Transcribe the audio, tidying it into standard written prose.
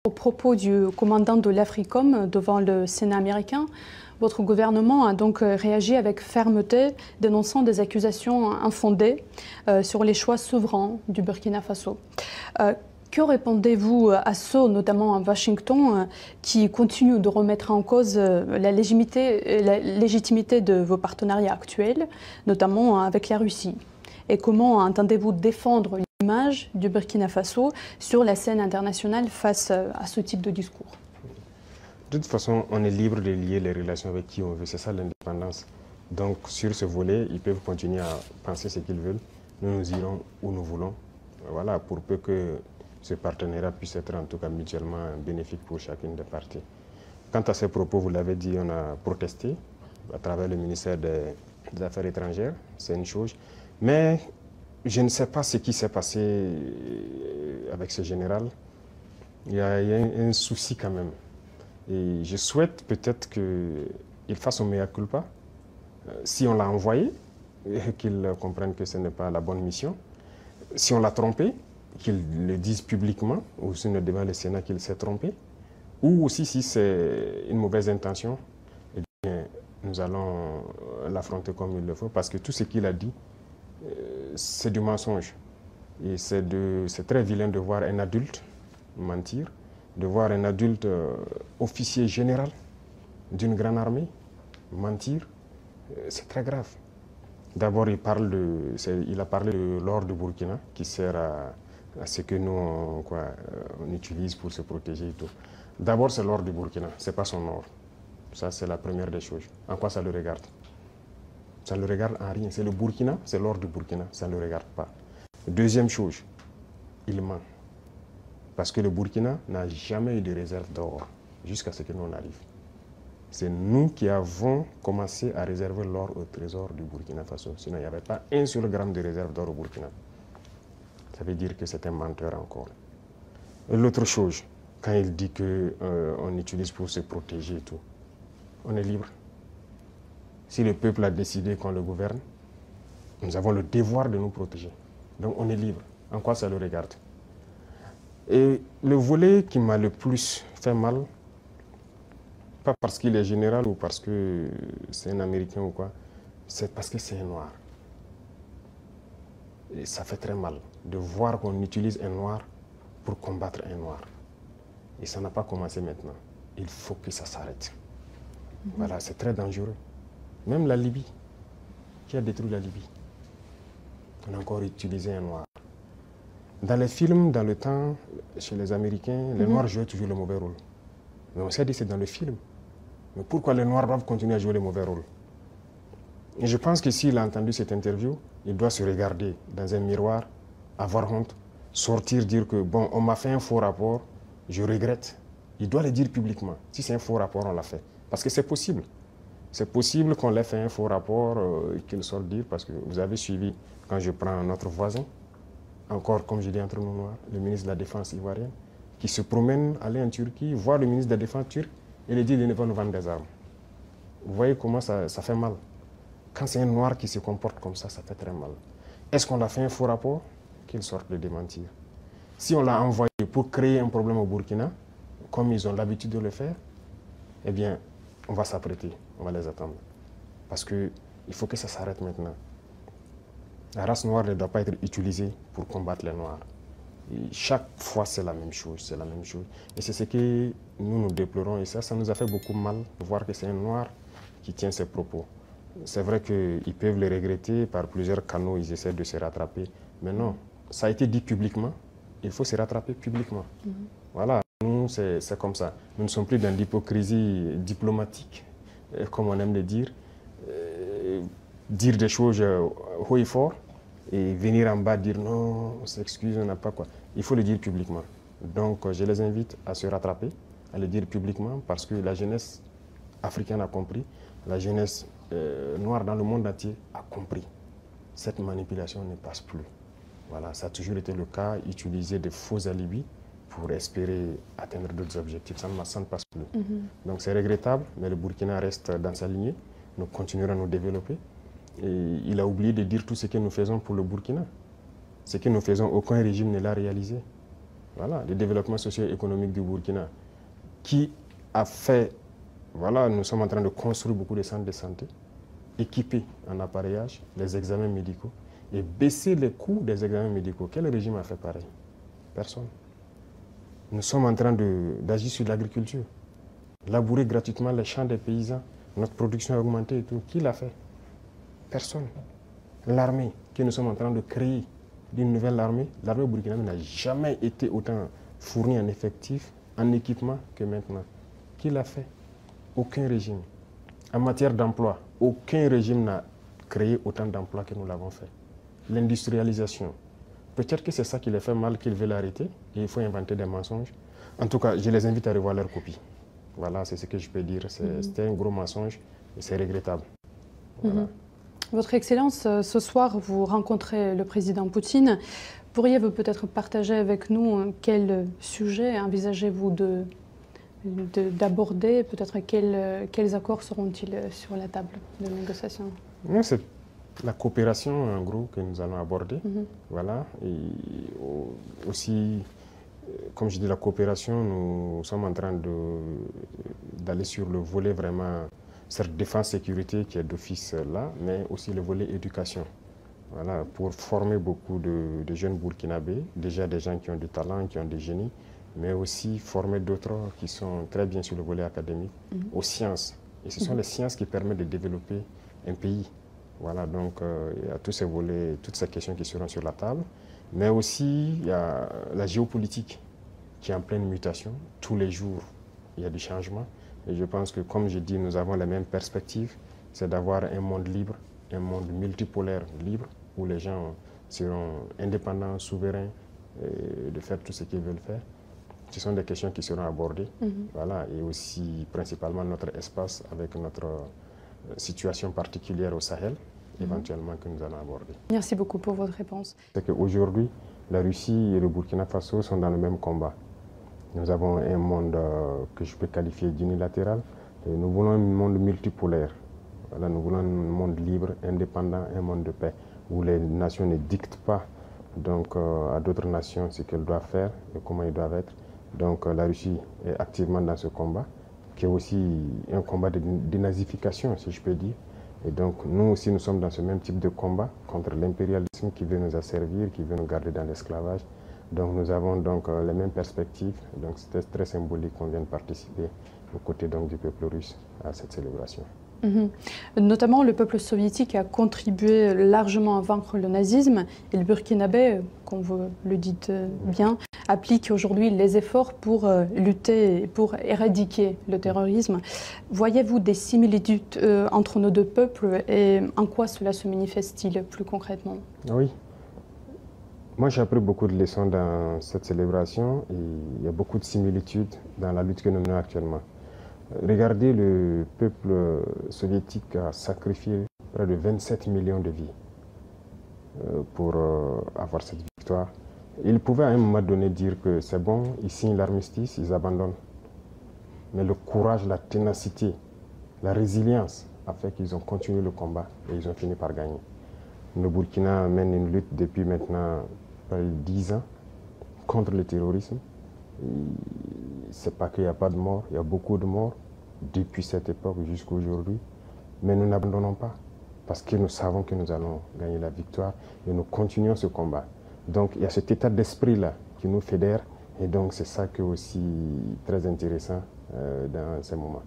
Au propos du commandant de l'Africom devant le Sénat américain, votre gouvernement a donc réagi avec fermeté, dénonçant des accusations infondées sur les choix souverains du Burkina Faso. Que répondez-vous à ceux, notamment à Washington, qui continuent de remettre en cause la légitimité de vos partenariats actuels, notamment avec la Russie? Et comment entendez-vous défendre l'image du Burkina Faso sur la scène internationale face à ce type de discours? De toute façon, on est libre de lier les relations avec qui on veut. C'est ça l'indépendance. Donc, sur ce volet, ils peuvent continuer à penser ce qu'ils veulent. Nous irons où nous voulons. Voilà, pour peu que ce partenariat puisse être en tout cas mutuellement bénéfique pour chacune des parties. Quant à ces propos, vous l'avez dit, on a protesté à travers le ministère des Affaires étrangères. C'est une chose. Mais je ne sais pas ce qui s'est passé avec ce général. Il y a un souci quand même. Et je souhaite peut-être qu'il fasse son mea culpa. Si on l'a envoyé, qu'il comprenne que ce n'est pas la bonne mission. Si on l'a trompé, qu'il le dise publiquement, ou sinon devant le Sénat qu'il s'est trompé. Ou aussi si c'est une mauvaise intention, eh bien, nous allons l'affronter comme il le faut. Parce que tout ce qu'il a dit, c'est du mensonge. Et c'est très vilain de voir un adulte mentir, de voir un adulte officier général d'une grande armée mentir. C'est très grave. D'abord, il a parlé de l'or du Burkina qui sert à ce que nous on utilise pour se protéger et tout. D'abord, c'est l'or du Burkina, ce n'est pas son or. Ça, c'est la première des choses. En quoi ça le regarde? Ça ne le regarde en rien. C'est le Burkina, c'est l'or du Burkina, ça ne le regarde pas. Deuxième chose, il ment. Parce que le Burkina n'a jamais eu de réserve d'or jusqu'à ce que nous on arrive. C'est nous qui avons commencé à réserver l'or au trésor du Burkina Faso. Sinon, il n'y avait pas un seul gramme de réserve d'or au Burkina. Ça veut dire que c'est un menteur encore. Et l'autre chose, quand il dit qu'on utilise pour se protéger et tout, on est libre. Si le peuple a décidé qu'on le gouverne, nous avons le devoir de nous protéger. Donc on est libre. En quoi ça le regarde? Et le volet qui m'a le plus fait mal, pas parce qu'il est général ou parce que c'est un Américain ou quoi, c'est parce que c'est un noir. Et ça fait très mal de voir qu'on utilise un noir pour combattre un noir. Et ça n'a pas commencé maintenant. Il faut que ça s'arrête. Voilà, c'est très dangereux. Même la Libye, qui a détruit la Libye, on a encore utilisé un noir. Dans les films, dans le temps, chez les Américains, les Noirs jouaient toujours le mauvais rôle. Mais on s'est dit que c'est dans le film. Mais pourquoi les Noirs doivent continuer à jouer le mauvais rôle? Et je pense que s'il a entendu cette interview, il doit se regarder dans un miroir, avoir honte, sortir, dire que bon, on m'a fait un faux rapport, je regrette. Il doit le dire publiquement. Si c'est un faux rapport, on l'a fait. Parce que c'est possible. C'est possible qu'on l'ait fait un faux rapport et qu'il sorte dire, parce que vous avez suivi, quand je prends notre voisin, encore, comme je dis entre nous noirs, le ministre de la Défense ivoirienne, qui se promène, aller en Turquie, voir le ministre de la Défense turc et lui dit de ne pas nous vendre des armes. Vous voyez comment ça fait mal. Quand c'est un noir qui se comporte comme ça fait très mal. Est-ce qu'on a fait un faux rapport? Qu'il sorte de démentir. Si on l'a envoyé pour créer un problème au Burkina, comme ils ont l'habitude de le faire, eh bien, on va s'apprêter, on va les attendre. Parce qu'il faut que ça s'arrête maintenant. La race noire ne doit pas être utilisée pour combattre les noirs. Et chaque fois, c'est la même chose, c'est la même chose. Et c'est ce que nous déplorons. Et ça nous a fait beaucoup mal de voir que c'est un noir qui tient ces propos. C'est vrai qu'ils peuvent le regretter, par plusieurs canaux, ils essaient de se rattraper. Mais non, ça a été dit publiquement, il faut se rattraper publiquement. Voilà, nous, c'est comme ça. Nous ne sommes plus dans l'hypocrisie diplomatique, comme on aime le dire. Dire des choses haut et fort et venir en bas dire non, on s'excuse, on n'a pas quoi. Il faut le dire publiquement. Donc je les invite à se rattraper, à le dire publiquement parce que la jeunesse africaine a compris, la jeunesse noire dans le monde entier a compris. Cette manipulation ne passe plus. Voilà, ça a toujours été le cas, utiliser de faux alibis pour espérer atteindre d'autres objectifs. Ça ne passe plus. Donc c'est regrettable, mais le Burkina reste dans sa lignée. Nous continuerons à nous développer. Et il a oublié de dire tout ce que nous faisons pour le Burkina. Ce que nous faisons, aucun régime ne l'a réalisé. voilà, le développement socio-économique du Burkina, qui a fait, voilà, nous sommes en train de construire beaucoup de centres de santé, équipés en appareillage, les examens médicaux, et baisser les coûts des examens médicaux. Quel régime a fait pareil? Personne. Nous sommes en train d'agir sur l'agriculture, labourer gratuitement les champs des paysans, notre production a augmenté et tout. Qui l'a fait? Personne. L'armée que nous sommes en train de créer, d'une nouvelle armée, l'armée burkinabé n'a jamais été autant fournie en effectifs, en équipement que maintenant. Qui l'a fait? Aucun régime. En matière d'emploi, aucun régime n'a créé autant d'emplois que nous l'avons fait. L'industrialisation. Peut-être que c'est ça qui les fait mal, qu'ils veulent arrêter, et il faut inventer des mensonges. En tout cas, je les invite à revoir leur copie. Voilà, c'est ce que je peux dire. C'était un gros mensonge et c'est regrettable. Voilà. Votre Excellence, ce soir, vous rencontrez le président Poutine. Pourriez-vous peut-être partager avec nous quel sujet envisagez-vous d'aborder? Peut-être quels accords seront-ils sur la table de négociation? C'est la coopération, en gros, que nous allons aborder. Voilà. Et aussi, comme je dis, la coopération, nous sommes en train d'aller sur le volet vraiment, certes défense-sécurité qui est d'office là, mais aussi le volet éducation. Voilà, pour former beaucoup de jeunes burkinabés, déjà des gens qui ont du talent, qui ont des génies, mais aussi former d'autres qui sont très bien sur le volet académique, aux sciences. Et ce sont les sciences qui permettent de développer un pays. Voilà, donc il y a tous ces volets, toutes ces questions qui seront sur la table. Mais aussi, il y a la géopolitique qui est en pleine mutation. Tous les jours, il y a du changement. Et je pense que, comme je dis, nous avons les mêmes perspectives. C'est d'avoir un monde libre, un monde multipolaire libre, où les gens seront indépendants, souverains, de faire tout ce qu'ils veulent faire. Ce sont des questions qui seront abordées. Voilà, et aussi, principalement, notre espace avec notre situation particulière au Sahel, éventuellement, que nous allons aborder. Merci beaucoup pour votre réponse. C'est qu'aujourd'hui, la Russie et le Burkina Faso sont dans le même combat. Nous avons un monde que je peux qualifier d'unilatéral. Nous voulons un monde multipolaire. Voilà, nous voulons un monde libre, indépendant, un monde de paix, où les nations ne dictent pas donc, à d'autres nations ce qu'elles doivent faire et comment ils doivent être. Donc la Russie est activement dans ce combat, qui est aussi un combat de dénazification, si je peux dire. Et donc nous aussi, nous sommes dans ce même type de combat contre l'impérialisme qui veut nous asservir, qui veut nous garder dans l'esclavage. Donc nous avons donc les mêmes perspectives. Donc c'était très symbolique qu'on vienne participer aux côtés donc, du peuple russe à cette célébration. Notamment, le peuple soviétique a contribué largement à vaincre le nazisme et le burkinabé, comme vous le dites bien, applique aujourd'hui les efforts pour lutter, pour éradiquer le terrorisme. Voyez-vous des similitudes entre nos deux peuples et en quoi cela se manifeste-t-il plus concrètement? Oui. Moi, j'ai appris beaucoup de leçons dans cette célébration et il y a beaucoup de similitudes dans la lutte que nous menons actuellement. Regardez, le peuple soviétique a sacrifié près de 27 millions de vies pour avoir cette victoire. Ils pouvaient à un moment donné dire que c'est bon, ils signent l'armistice, ils abandonnent. Mais le courage, la ténacité, la résilience a fait qu'ils ont continué le combat et ils ont fini par gagner. Le Burkina mène une lutte depuis maintenant près de 10 ans contre le terrorisme. C'est pas qu'il n'y a pas de morts, il y a beaucoup de morts depuis cette époque jusqu'à aujourd'hui. Mais nous n'abandonnons pas parce que nous savons que nous allons gagner la victoire et nous continuons ce combat. Donc il y a cet état d'esprit-là qui nous fédère et donc c'est ça qui est aussi très intéressant dans ces moments.